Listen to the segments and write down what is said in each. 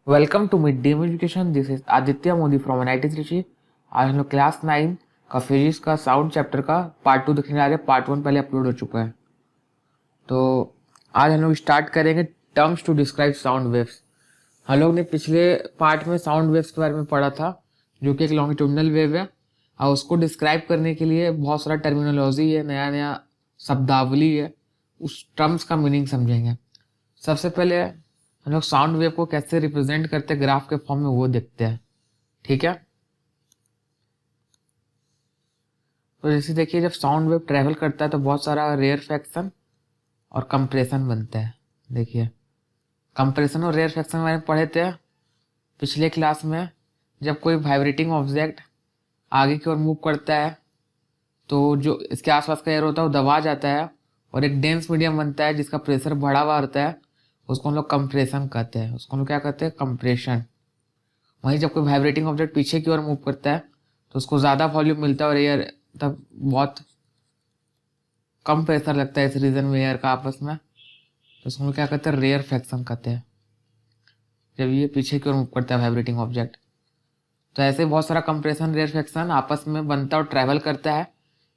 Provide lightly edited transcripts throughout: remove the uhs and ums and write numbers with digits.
Welcome to mid day education. This is Aditya Modi from NIT Trichy. आज हम लोग क्लास 9 का फिजिक्स का साउंड चैप्टर का पार्ट 2 देखने जा रहे हैं। पार्ट 1 पहले अपलोड हो चुका है। तो आज हम लोग स्टार्ट करेंगे terms to describe sound waves. हम लोग ने पिछले पार्ट में साउंड वेव्स के बारे में पढ़ा था, जो कि एक लॉन्गिट्यूडनल वेव है, और उसको डिस्क्राइब करने के लिए बहुत सारा टर्मिनोलॉजी है, नया नया शब्दावली है, उस टर्म्स का मीनिंग समझेंगे। सबसे पहले हम लोग साउंड वेव को कैसे रिप्रेजेंट करते हैं ग्राफ के फॉर्म में, वो देखते हैं। ठीक है, तो जैसे देखिए, जब साउंड वेव ट्रेवल करता है तो बहुत सारा रेयरफैक्शन और कंप्रेशन बनता है। देखिए, कंप्रेशन और रेयरफैक्शन मैंने पढ़े थे पिछले क्लास में। जब कोई वाइब्रेटिंग ऑब्जेक्ट आगे की ओर मूव करता है तो जो इसके आसपास का एयर होता है वो दबा जाता है और एक डेंस मीडियम बनता है जिसका प्रेशर बढ़ा हुआ रहता है। उसको हम लोग कंप्रेशन कहते हैं। उसको हम लोग क्या कहते हैं? कंप्रेशन। वहीं जब कोई वाइब्रेटिंग ऑब्जेक्ट पीछे की ओर मूव करता है तो उसको ज़्यादा वॉल्यूम मिलता है और एयर तब बहुत कम प्रेशर लगता है इस रीजन में एयर का आपस में। तो उसको हम लोग क्या कहते हैं? रेयरफैक्शन कहते हैं, जब ये पीछे की ओर मूव करता है वाइब्रेटिंग ऑब्जेक्ट। तो ऐसे बहुत सारा कंप्रेशन रेयरफैक्शन आपस में बनता है और ट्रैवल करता है।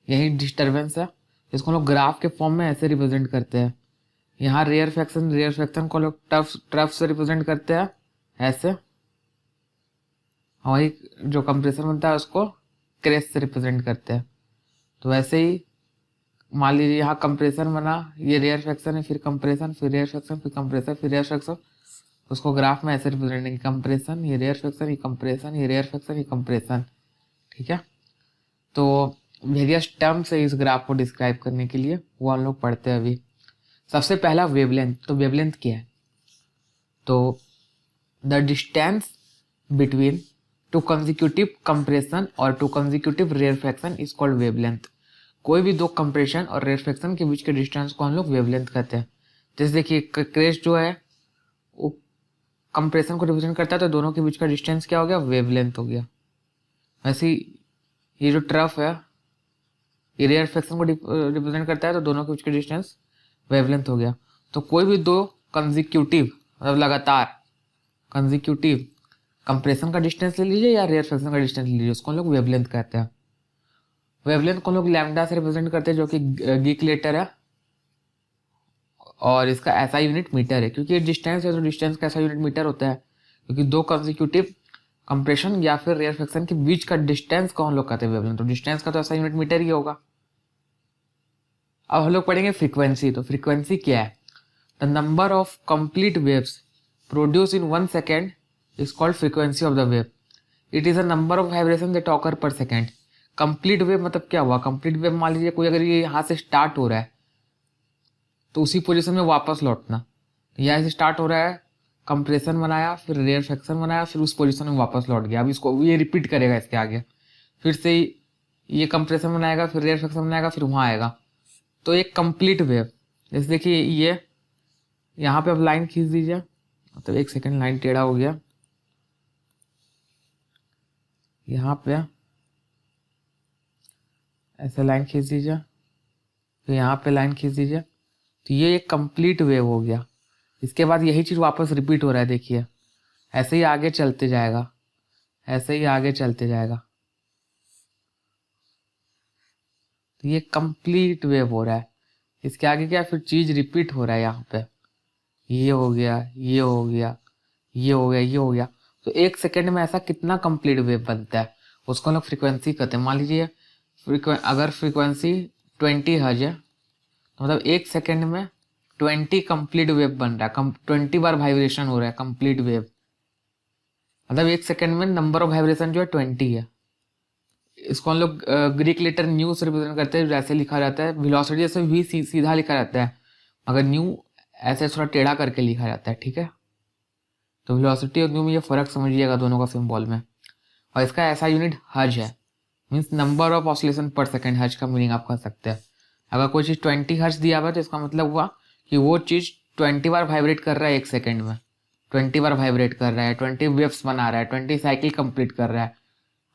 यही डिस्टर्बेंस है, इसको हम लोग ग्राफ के फॉर्म में ऐसे रिप्रेजेंट करते हैं। यहाँ रेयरफैक्शन को लोग ट्रफ से रिप्रेजेंट करते हैं ऐसे। वही जो कंप्रेसर बनता है उसको क्रेस्ट से रिप्रेजेंट करते हैं। तो वैसे ही मान लीजिए यहाँ कंप्रेशन बना, ये रेयरफैक्शन है, फिर कंप्रेशन, फिर रेयरफैक्शन, फिर कंप्रेसर, फिर रेयरफैक्शन। उसको ग्राफ में ऐसे रिप्रेजेंट करेंगे, कंप्रेशन, ये रेयरफैक्शन, ये कंप्रेशन, ये रेयरफैक्शन, ये कंप्रेशन। ठीक है, तो वेरियस टर्म्स है इस ग्राफ को डिस्क्राइब करने के लिए, वो हम लोग पढ़ते हैं अभी। सबसे पहला वेवलेंथ। तो वेवलेंथ क्या है? तो the distance between two consecutive compression और two consecutive rarefaction is called wavelength. कोई भी दो कंप्रेशन और रेयरफैक्शन के बीच के डिस्टेंस को हम लोग वेवलेंथ कहते हैं। जैसे देखिए, क्रेस्ट जो है वो कंप्रेशन को रिप्रेजेंट करता है, तो दोनों के बीच का डिस्टेंस क्या हो गया? वेवलेंथ हो गया। वैसे ये जो ट्रफ है ये रेयरफैक्शन को रिप्रेजेंट करता है, तो दोनों के बीच का डिस्टेंस वेवलेंथ हो गया। तो कोई भी दो कंसेक्यूटिव मतलब लगातार कंसेक्यूटिव कंप्रेशन का डिस्टेंस ले लीजिए या रेयरफैक्शन का डिस्टेंस ले लीजिए, उसको हम लोग वेवलेंथ कहते हैं। वेवलेंथ को हम लोग लैम्डा से रिप्रेजेंट करते हैं, जो कि गीक लेटर है, और इसका ऐसा यूनिट मीटर है। क्योंकि डिस्टेंस है तो डिस्टेंस का ऐसा यूनिट मीटर होता है, क्योंकि दो कंसेक्यूटिव कंप्रेशन या फिर रेयरफैक्शन के बीच का डिस्टेंस को हम लोग कहते हैं वेवलेंथ। तो डिस्टेंस का तो ऐसा यूनिट मीटर ही होगा। अब हम लोग पढ़ेंगे फ्रीक्वेंसी। तो फ्रीक्वेंसी क्या है? The number of complete waves produce in 1 second is called frequency of the wave. It is a number of vibration that occur पर सेकेंड। कंप्लीट वेव मतलब क्या हुआ? कंप्लीट वेव मान लीजिए कोई अगर ये यहाँ से स्टार्ट हो रहा है तो उसी पोजीशन में वापस लौटना। यहाँ से स्टार्ट हो रहा है, कंप्रेशन बनाया, फिर रेयरफैक्शन बनाया, फिर उस पोजीशन में वापस लौट गया। अब इसको ये रिपीट करेगा इसके आगे, फिर से ये कंप्रेशन बनाएगा, फिर रेयरफैक्शन बनाएगा, फिर वहाँ आएगा। तो एक कंप्लीट वेव। जैसे देखिए, ये यहाँ पे अब लाइन खींच दीजिए, मतलब एक सेकेंड, लाइन टेढ़ा हो गया। यहाँ पे ऐसे लाइन खींच दीजिए, फिर यहाँ पे लाइन खींच दीजिए। तो ये एक कंप्लीट वेव हो गया। इसके बाद यही चीज़ वापस रिपीट हो रहा है। देखिए, ऐसे ही आगे चलते जाएगा, ऐसे ही आगे चलते जाएगा। तो ये कंप्लीट वेव हो रहा है। इसके आगे क्या? फिर चीज़ रिपीट हो रहा है। यहाँ पे ये हो गया, ये हो गया, ये हो गया, ये हो गया। तो एक सेकेंड में ऐसा कितना कंप्लीट वेव बनता है, उसको हम लोग फ्रीक्वेंसी कहते हैं। मान लीजिए अगर फ्रीक्वेंसी 20 हर्ट्ज है, तो मतलब एक सेकेंड में 20 कंप्लीट वेव बन रहा है। 20 बार वाइब्रेशन हो रहा है कंप्लीट वेव। मतलब एक सेकेंड में नंबर ऑफ वाइब्रेशन जो है 20 है। इसको हम लोग ग्रीक लेटर न्यू से रिप्रेजेंट करते हैं। जैसे लिखा जाता है वेलोसिटी, जैसे भी सीधा लिखा जाता है, मगर न्यू ऐसे थोड़ा टेढ़ा करके लिखा जाता है। ठीक है, तो वेलोसिटी और न्यू में ये फर्क समझिएगा दोनों का सिंबल में। और इसका ऐसा यूनिट हर्ज है, मीन्स नंबर ऑफ ऑसिलेशन पर सेकेंड। हर्ज का मीनिंग आप कर सकते हैं। अगर कोई चीज़ 20 हर्ज दिया हुआ है तो इसका मतलब हुआ कि वो चीज़ 20 बार वाइब्रेट कर रहा है एक सेकेंड में। 20 बार वाइब्रेट कर रहा है, 20 वेव्स बना रहा है, 20 साइकिल कंप्लीट कर रहा है,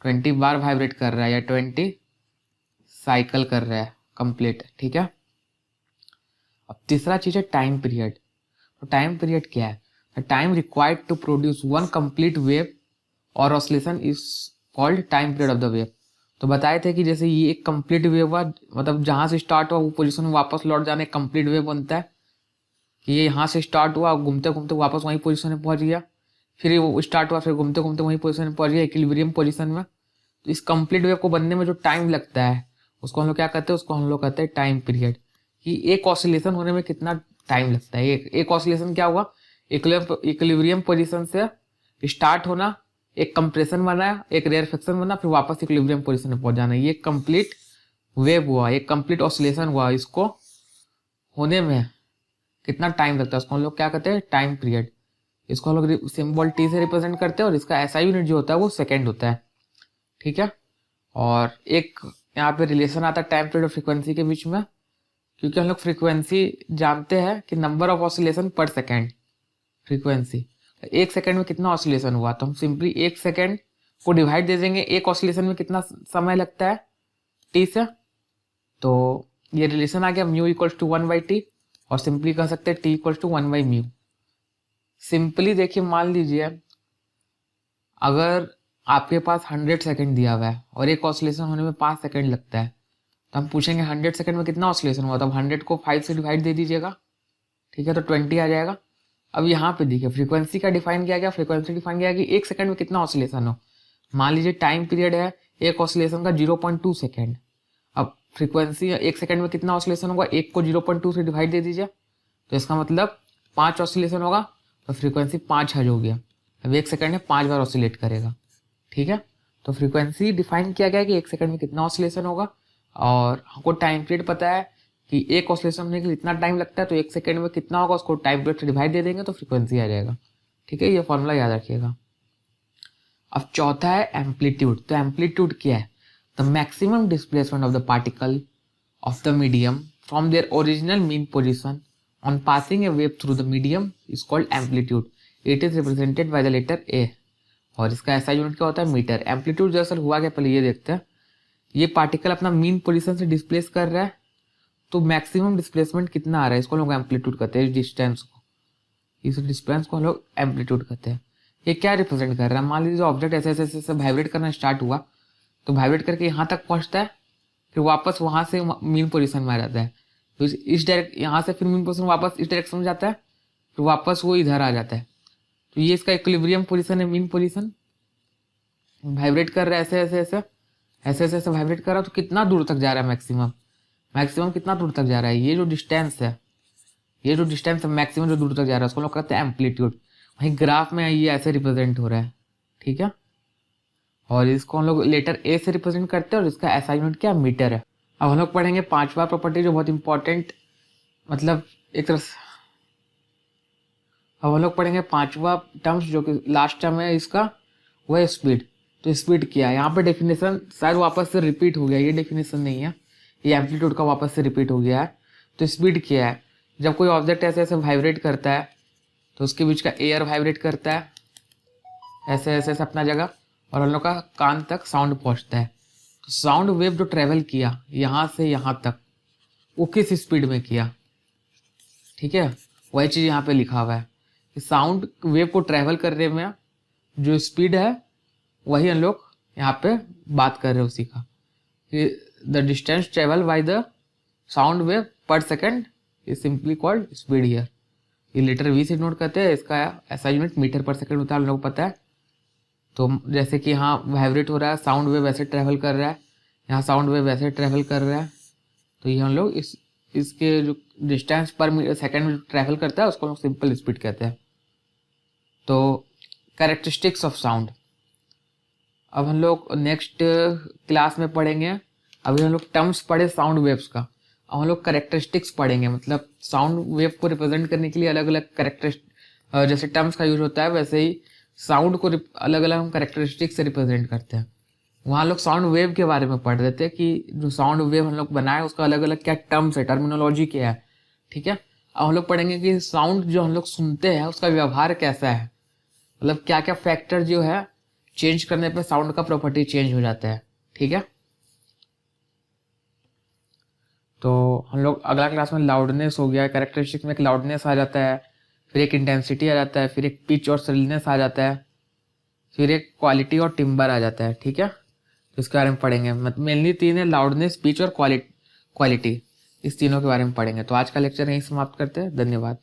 20 बार वाइब्रेट कर रहा है, या 20 साइकिल कर रहा है कंप्लीट। ठीक है, अब तीसरा चीज़ है टाइम पीरियड। तो टाइम पीरियड क्या है? The time required to produce one complete wave और oscillation is called time period of the wave. तो बताए थे कि जैसे ये एक कंप्लीट वेव हुआ, मतलब जहाँ से स्टार्ट हुआ वो पोजीशन में वापस लौट जाने कंप्लीट वेव बनता है, कि ये यहाँ से स्टार्ट हुआ, घूमते घूमते वापस वहीं पोजीशन में पहुंच गया, फिर वो स्टार्ट हुआ, फिर घूमते घूमते वहीं पोजीशन में पहुंच गया, इक्विलिब्रियम पोजीशन में। तो इस कंप्लीट वेव को बनने में जो टाइम लगता है उसको हम लोग क्या कहते हैं, उसको हम लोग कहते हैं टाइम पीरियड। कि एक ऑसिलेशन होने में कितना टाइम लगता है। एक ऑसिलेशन क्या हुआ, इक्विलिब्रियम पोजीशन से स्टार्ट होना, एक कंप्रेशन बना, एक रेयरफेक्शन बना, फिर वापस इक्विलिब्रियम पोजीशन में पहुंच जाना, ये कंप्लीट वेव हुआ, एक कंप्लीट ऑसिलेशन हुआ। इसको होने में कितना टाइम लगता है उसको हम लोग क्या कहते हैं, टाइम पीरियड। इसको हम लोग सिंबल टी से रिप्रेजेंट करते हैं और इसका ऐसा यूनिट जो होता है वो सेकेंड होता है, ठीक है। और एक यहाँ पे रिलेशन आता है टाइम पीरियड और फ्रीक्वेंसी के बीच में, क्योंकि हम लोग फ्रीक्वेंसी जानते हैं कि नंबर ऑफ ऑसिलेशन पर सेकेंड फ्रीक्वेंसी। एक सेकेंड में कितना ऑसिलेशन हुआ, तो हम सिंपली एक सेकेंड को डिवाइड दे देंगे एक ऑसिलेशन में कितना समय लगता है टी से। तो ये रिलेशन आ गया म्यू इक्वल्स टू 1/t, और सिंपली कह सकते हैं टी इक्वल्स टू 1/μ। सिंपली देखिए, मान लीजिए अगर आपके पास 100 सेकेंड दिया हुआ है और एक ऑसिलेशन होने में 5 सेकेंड लगता है, तो हम पूछेंगे 100 सेकेंड में कितना ऑसिलेशन हुआ, तो अब 100 को 5 से डिवाइड दे दीजिएगा, ठीक है, तो 20 आ जाएगा। अब यहाँ पे देखिए फ्रीक्वेंसी का डिफाइन किया गया, फ्रीक्वेंसी डिफाइन किया कि एक सेकंड में कितना ऑसिलेशन हो। मान लीजिए टाइम पीरियड है एक ऑसिलेशन का 0.2 सेकेंड। अब फ्रीक्वेंसी एक सेकंड में कितना ऑसिलेशन होगा, एक को 0.2 से डिवाइड दे दीजिए, तो इसका मतलब 5 ऑसिलेशन होगा, तो फ्रीक्वेंसी 5 हर्ट्ज हो गया। अब एक सेकंड में 5 बार ऑसिलेट करेगा, ठीक है। तो फ्रीक्वेंसी डिफाइन किया गया कि एक सेकंड में कितना ऑसिलेशन होगा, और हमको टाइम पीरियड पता है कि एक ऑसिलेशन होने के लिए इतना टाइम लगता है, तो एक सेकंड में कितना होगा उसको टाइम पीरियड से डिवाइड दे देंगे तो फ्रीक्वेंसी आ जाएगा, ठीक है। ये फॉर्मूला याद रखिएगा। अब चौथा है एम्पलीट्यूड। तो एम्पलीट्यूड क्या है, the maximum displacement of the particle of the medium from their original mean position on passing a wave through the medium is called amplitude. It is represented by the letter A, और इसका ऐसा unit क्या होता है, metre. Amplitude दरअसल हुआ क्या, पहले ये देखते हैं। ये पार्टिकल अपना मीन पोजीशन से डिस्प्लेस कर रहा है, तो मैक्सिमम डिस्प्लेसमेंट कितना आ रहा है इसको लोग एम्पलीट्यूड कहते हैं। इस डिस्टेंस को, इस डिस्टेंस को हम लोग एम्पलीट्यूड कहते हैं। ये क्या रिप्रेजेंट कर रहा है, मान लीजिए ऑब्जेक्ट ऐसे ऐसे ऐसे वाइब्रेट करना स्टार्ट हुआ, तो वाइब्रेट करके यहाँ तक पहुँचता है, फिर वापस वहाँ से मीन पोजीशन में आ जाता है, तो इस डायरेक्ट यहाँ से फिर मीन पोजीशन वापस इस डायरेक्शन में जाता है, फिर वापस वो इधर आ जाता है। तो ये इसका इक्विलिब्रियम पोजीशन है, मीन पोजीशन। वाइब्रेट कर रहा है ऐसे ऐसे ऐसे ऐसे ऐसे ऐसे वाइब्रेट कर रहा है, तो कितना दूर तक जा रहा है मैक्सिमम कितना दूर तक जा रहा है, ये जो डिस्टेंस है, ये जो डिस्टेंस है मैक्सिमम जो दूर तक जा रहा है उसको लोग कहते हैं एम्पलीट्यूड। वहीं ग्राफ में ये ऐसे रिप्रेजेंट हो रहा है, ठीक है। और इसको हम लोग लेटर ए से रिप्रेजेंट करते हैं, और इसका ऐसा यूनिट क्या, मीटर है। अब हम लोग पढ़ेंगे पांचवा प्रॉपर्टी जो बहुत इंपॉर्टेंट, मतलब एक तरह से अब हम लोग पढ़ेंगे पांचवा टर्म्स जो कि लास्ट टर्म है इसका, वो है स्पीड। तो स्पीड क्या है, यहाँ पे डेफिनेशन शायद वापस से रिपीट हो गया, ये डेफिनेशन नहीं है, ये एम्पलीट्यूड का वापस से रिपीट हो गया है। तो स्पीड क्या है, जब कोई ऑब्जेक्ट ऐसे ऐसे वाइब्रेट करता है तो उसके बीच का एयर वाइब्रेट करता है ऐसे ऐसे ऐसे अपना जगह, और हम लोग का कान तक साउंड पहुंचता है। तो साउंड वेव जो ट्रेवल किया यहाँ से यहाँ तक, वो किस स्पीड में किया, ठीक है, वही चीज़ यहाँ पे लिखा हुआ है कि साउंड वेव को ट्रेवल करने में जो स्पीड है वही हम लोग यहाँ पे बात कर रहे हैं उसी का, the distance travel by the sound wave per second is simply called speed here. ये लेटर वी से नोट करते हैं, इसका ऐसा यूनिट मीटर पर सेकेंड होता है, हम लोग को पता है। तो जैसे कि यहाँ वाइब्रेट हो रहा है, साउंड वेव ऐसे ट्रेवल कर रहा है, यहाँ साउंड वेव ऐसे ट्रेवल कर रहा है, तो ये हम लोग इसके जो डिस्टेंस पर सेकेंड में ट्रेवल करता है उसको हम लोग सिंपल स्पीड कहते हैं। तो कैरेक्टरिस्टिक्स ऑफ साउंड अब हम लोग नेक्स्ट क्लास में पढ़ेंगे। अभी हम लोग टर्म्स पढ़े साउंड वेव्स का, अब हम लोग कैरेक्टरिस्टिक्स पढ़ेंगे, मतलब साउंड वेव को रिप्रेजेंट करने के लिए अलग अलग कैरेक्टरिस्टिक जैसे टर्म्स का यूज होता है, वैसे ही साउंड को अलग अलग हम कैरेक्टरिस्टिक्स से रिप्रेजेंट करते हैं। वहाँ लोग साउंड वेव के बारे में पढ़ रहे थे कि जो साउंड वेव हम लोग बनाए उसका अलग अलग क्या टर्म्स है, टर्मिनोलॉजी क्या है, ठीक है। अब हम लोग पढ़ेंगे कि साउंड जो हम लोग सुनते हैं उसका व्यवहार कैसा है, मतलब क्या क्या फैक्टर जो है चेंज करने पे साउंड का प्रॉपर्टी चेंज हो जाता है, ठीक है। तो हम लोग अगला क्लास में लाउडनेस हो गया, कैरेक्टरिस्टिक में एक लाउडनेस आ जाता है, फिर एक इंटेंसिटी आ जाता है, फिर एक पिच और सरिलनेस आ जाता है, फिर एक क्वालिटी और टिम्बर आ जाता है। ठीक है, तो इसके बारे में पढ़ेंगे। मतलब मेनली तीन है, लाउडनेस, पिच और क्वालिटी। इस तीनों के बारे में पढ़ेंगे। तो आज का लेक्चर यहीं समाप्त करते हैं। धन्यवाद।